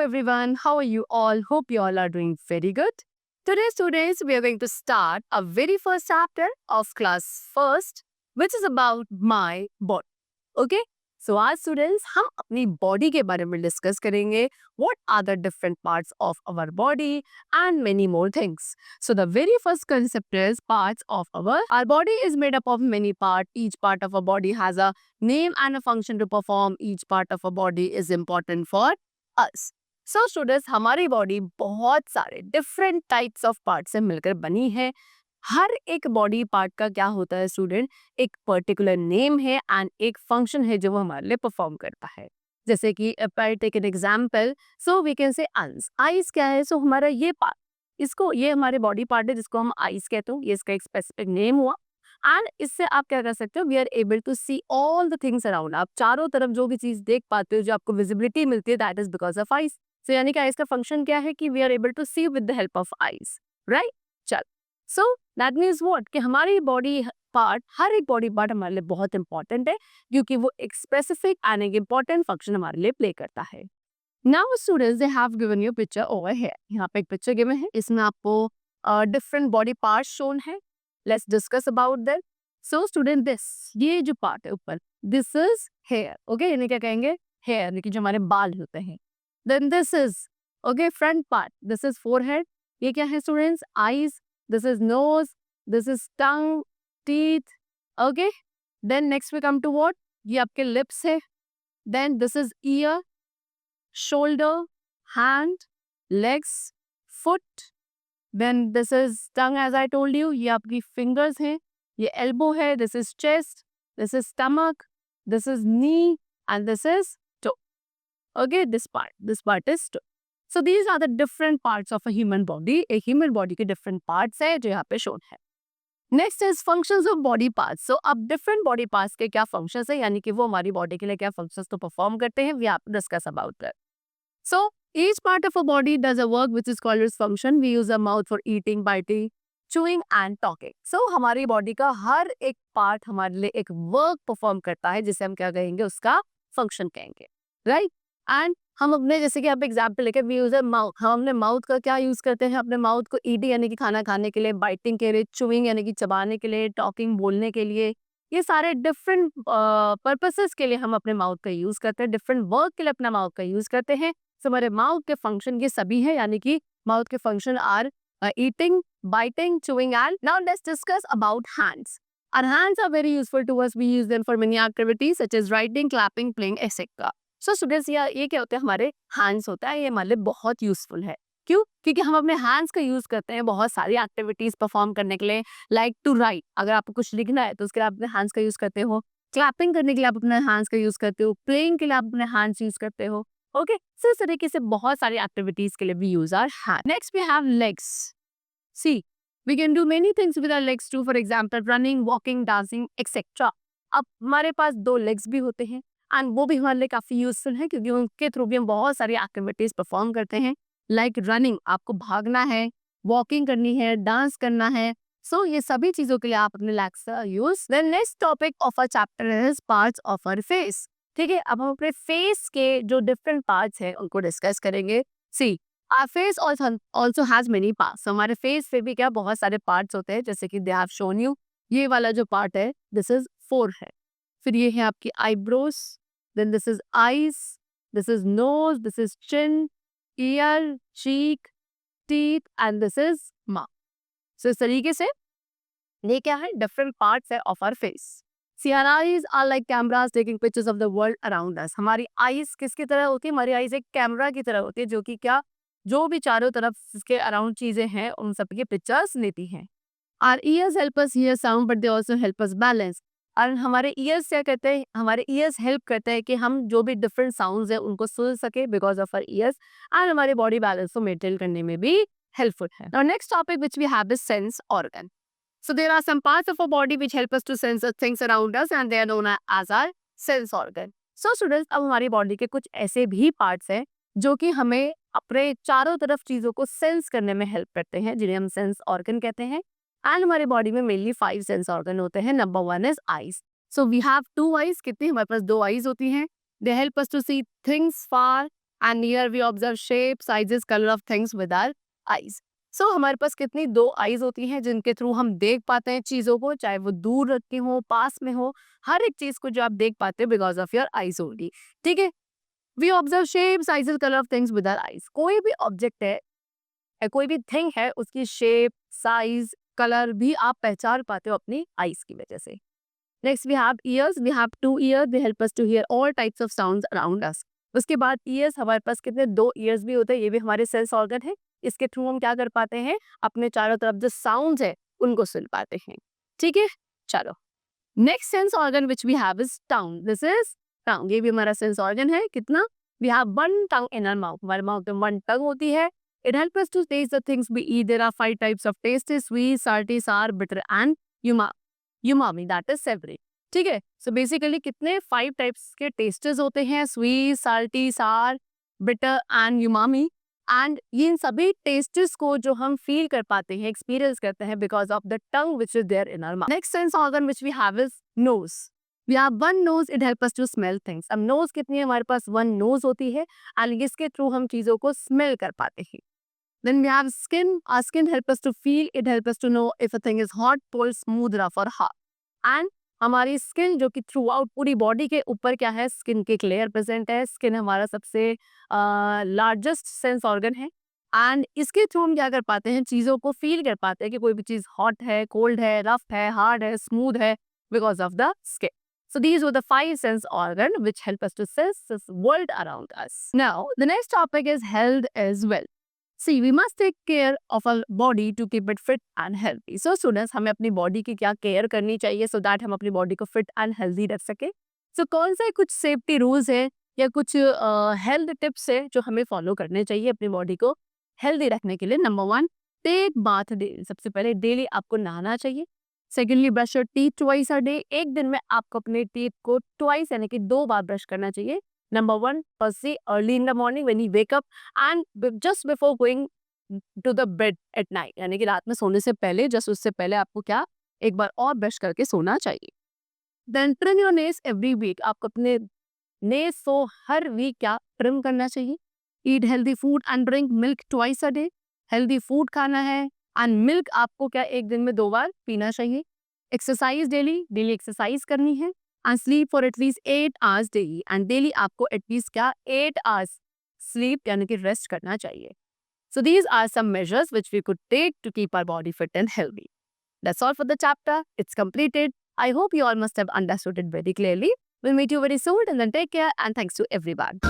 everyone. How are you all? Hope you all are doing very good. Today, students, we are going to start a very first chapter of class first, which is about my body. Okay? So, आज students हम अपनी body के बारे में discuss करेंगे. What are the different parts of our body and many more things. So, the very first concept is parts of our body is made up of many parts. Each part of our body has a name and a function to perform. Each part of our body is important for us. So students, हमारी body बहुत सारे different types of part से मिलकर बनी है. हर एक body part का क्या होता है स्टूडेंट, एक पर्टिकुलर नेम है एंड एक फंक्शन है जो वो हमारे लिए परफॉर्म करता है. जैसे कि take an example, so we can say eyes. Eyes क्या है? सो हमारा ये पार्ट, इसको ये हमारे बॉडी पार्ट है जिसको हम आईज कहते हो. ये इसका एक स्पेसिफिक नेम हुआ एंड इससे आप क्या कर सकते हो, we are able to see all the things around. आप चारों तरफ जो भी चीज देख पाते हो, जो आपको विजिबिलिटी मिलती है, that is because of eyes. So यानी कि आईज का फंक्शन क्या है कि we are able to see with the help of eyes, right. चल, सो दैट मीन्स व्हाट, कि हमारी बॉडी पार्ट, हर एक बॉडी पार्ट हमारे लिए बहुत इंपॉर्टेंट है क्योंकि वो एक स्पेसिफिक एंड एक इंपॉर्टेंट फंक्शन हमारे लिए प्ले करता है. Now students, they have given you picture over here. यहाँ पे एक पिक्चर गिवन है, इसमें आपको डिफरेंट बॉडी पार्ट्स शोन है. Let's discuss about that. So student, this, ये जो पार्ट है ऊपर, दिस इज हेयर. ओके, यानी क्या कहेंगे, हेयर, यानी कि जो हमारे बाल होते हैं. Then this is okay front part, this is forehead. ये क्या है students, eyes. This is nose, this is tongue, teeth. Okay, then next we come to what, ये आपके लिप्स है. Then this is ear, shoulder, hand, legs, foot. Then this is tongue, as I told you, ये आपकी fingers हैं. ये elbow है, this is chest, this is stomach, this is knee and this is toe. Okay, this part is toe. So these are the different parts of a human body. एक human body के different parts है जो यहाँ पे shown है. Next is functions of body parts. So अब different body parts के क्या फंक्शंस है, यानी कि वो हमारी बॉडी के लिए क्या फंक्शंस तो परफॉर्म करते हैं, we have to discuss about that. So each part of a body does a work which is called as function. We use our mouth for eating, biting, chewing and talking. So हमारी body का हर एक part हमारे लिए एक work perform करता है जिसे हम क्या कहेंगे, उसका फंक्शन कहेंगे, राइट. एंड हम अपने, जैसे कि आप एग्जाम्पल लेके, वी यूज अ माउथ. हम अपने माउथ का क्या यूज करते हैं, अपने माउथ को ईटिंग यानी कि खाना खाने के लिए, बाइटिंग के लिए, चूइंग यानी कि चबाने के लिए, टॉकिंग बोलने के लिए. ये सारे डिफरेंट पर्पसेस के लिए हम अपने माउथ का यूज करते हैं, डिफरेंट वर्क के लिए अपना माउथ का यूज करते हैं. So, हमारे माउथ के फंक्शन ये सभी है, यानी कि माउथ के function are eating, biting, chewing and. Now let's discuss about hands. Our hands are very useful to us. We use them for many activities such as writing, clapping, playing, etc. So students, ये क्या होते हैं, हमारे hands होता है, ये हमारे लिए बहुत यूजफुल है. क्यों? क्योंकि हम अपने हैंड्स का यूज करते हैं बहुत सारी एक्टिविटीज परफॉर्म करने के लिए. लाइक टू राइट, अगर आपको कुछ लिखना है तो उसके लिए आप अपने हैंड्स का यूज करते हो. क्लैपिंग करने के लिए आप अपने हैंड्स का यूज करते हो. प्लेइंग के लिए आप अपने हैंड्स यूज करते हो. ओके, सो इस तरीके से बहुत सारी एक्टिविटीज के लिए we use our hand. Next we have legs. See, we can do many things with our legs too. For example running, walking, dancing etcetera. अब हमारे पास 2 लेग्स भी होते हैं एंड वो भी हमारे लिए काफी यूजफुल है क्योंकि उनके थ्रू भी हम बहुत सारी एक्टिविटीज परफॉर्म करते हैं. लाइक रनिंग, आपको भागना है, वॉकिंग करनी है, डांस करना है. सो ये सभी चीजों के लिए आप अपने लेग्स का use. Then next topic of a chapter is parts of our face. ठीक है, अब हम अपने फेस के जो डिफरेंट पार्ट्स हैं उनको डिस्कस करेंगे. See, our face also has many parts. हमारे फेस पे भी क्या बहुत सारे पार्ट्स होते हैं, जैसे कि दे हैव शोन यू. ये वाला जो पार्ट है, दिस इज फोरहेड. फिर ये है आपकी eyebrows. Then this is eyes, this is nose, this is chin, ear, cheek, teeth and this is mouth. So इस तरीके से ये क्या है, डिफरेंट पार्ट्स है of our face. See, our eyes are like cameras taking pictures of the world around us. हमारी eyes किसकी तरह होती है, हमारी आईज एक कैमरा की तरह होती है जो कि क्या, जो भी चारों तरफ इसके अराउंड चीजें हैं उन सब की पिक्चर्स लेती हैं. Our ears help us hear sound but they also help us balance. और हमारे ईयर्स क्या करते हैं, हमारे ईयर्स हेल्प करते हैं कि हम जो भी डिफरेंट साउंड्स हैं उनको सुन सके because of our ears. And हमारे बॉडी बैलेंस को मेंटेन करने में भी हेल्पफुल है. Now next topic which we have is sense organ. So there are some parts of our body which help us to sense the things around us and they are known as our sense organ. So students, अब हमारी body के कुछ ऐसे भी parts हैं जो कि हमें अपने चारों तरफ चीजों को सेंस करने में हेल्प करते हैं, जिन्हें हम सेंस ऑर्गन कहते हैं. एंड हमारी बॉडी में मेनली 5 सेंस ऑर्गन होते हैं. Number 1 is eyes. So we have 2 eyes. कितनी, हमारे पास 2 आईज होती हैं. They help us to see things far and here we observe shape, sizes, color of things with our eyes. So हमारे पास कितनी 2 eyes होती हैं जिनके थ्रू हम देख पाते हैं चीजों को, चाहे वो दूर रखी हो, पास में हो, हर एक चीज को जो आप देख पाते हैं because of your eyes only. ठीक है. We observe shape, sizes, colour of things with our eyes. कोई भी ऑब्जेक्ट है या कोई भी थिंग है, उसकी शेप, साइज, कलर भी आप पहचान पाते हो अपनी आईज की वजह से. Next we have ears. We have 2 ears. They help us to hear all types of sounds around us. उसके बाद ईयर्स, हमारे पास कितने 2 ईयर्स भी होते हैं. ये भी हमारे सेंस ऑर्गन है. इसके थ्रू हम क्या कर पाते हैं, अपने चारों तरफ जो साउंड्स है उनको सुन पाते हैं. ठीक है. चलो, next sense organ which we have is tongue. This is tongue. ये भी हमारा सेंस ऑर्गन है. कितना? We have 1 tongue in our mouth. हमारे माउथ में 1 टंग होती है. It helps us to taste the things we eat. There are 5 types of taste: sweet, salty, sour, bitter, and umami. That is savory. ठीक है. So basically कितने 5 types के tastes होते हैं? Sweet, salty, sour, bitter, and umami. And ये इन सभी tastes को जो हम feel कर पाते हैं, experience करते हैं because of the tongue which is there in our mouth. Next sense organ which we have is nose. We have 1 nose. It helps us to smell things. अब nose कितनी है? हमारे पास 1 nose होती है and इसके through हम चीजों को smell कर पाते हैं. Then we have skin. Our skin helps us to feel. It helps us to know if a thing is hot, cold, smooth, rough or hard. And हमारी स्किन जो कि थ्रू आउट पूरी बॉडी के ऊपर क्या है, स्किन की एक लेयर प्रेजेंट है. स्किन हमारा सबसे लार्जेस्ट सेंस ऑर्गन है एंड इसके थ्रू हम क्या कर पाते हैं, चीज़ों को फील कर पाते हैं कि कोई भी चीज़ हॉट है, कोल्ड है, रफ है, हार्ड है, स्मूथ है because of the skin. So these were the 5 sense organ which help us to sense this world around us. Now the next topic is health as well. See, we must take care of our body to keep it fit and healthy. So students, हमें अपनी body की क्या care करनी चाहिए so that हम अपनी body को fit and healthy रख सके. So कौन से कुछ सेफ्टी रूल्स है या कुछ हेल्थ टिप्स है जो हमें फॉलो करने चाहिए अपनी बॉडी को हेल्दी रखने के लिए. Number 1, take bath daily. सबसे पहले डेली आपको नहाना चाहिए. Secondly, brush your teeth twice a day. एक दिन में आपको अपने टीथ को ट्वाइस यानी कि 2 बार ब्रश करना चाहिए. Number 1, firstly, early in the morning when you wake up and just before going to the bed at night. यानी कि रात में सोने से पहले, जस्ट उससे पहले आपको क्या एक बार और ब्रश करके सोना चाहिए. Then trim your nails every week. आपको अपने नेल्स को हर वीक क्या ट्रिम करना चाहिए. Eat healthy food and drink milk twice a day. Healthy food खाना है एंड मिल्क आपको क्या एक दिन में 2 बार पीना चाहिए. एक्सरसाइज डेली एक्सरसाइज करनी है. And sleep for at least 8 hours daily. And daily आपको at least क्या 8 hours sleep यानी कि rest करना चाहिए. So these are some measures which we could take to keep our body fit and healthy. That's all for the chapter. It's completed. I hope you all must have understood it very clearly. We'll meet you very soon and then take care and thanks to everyone.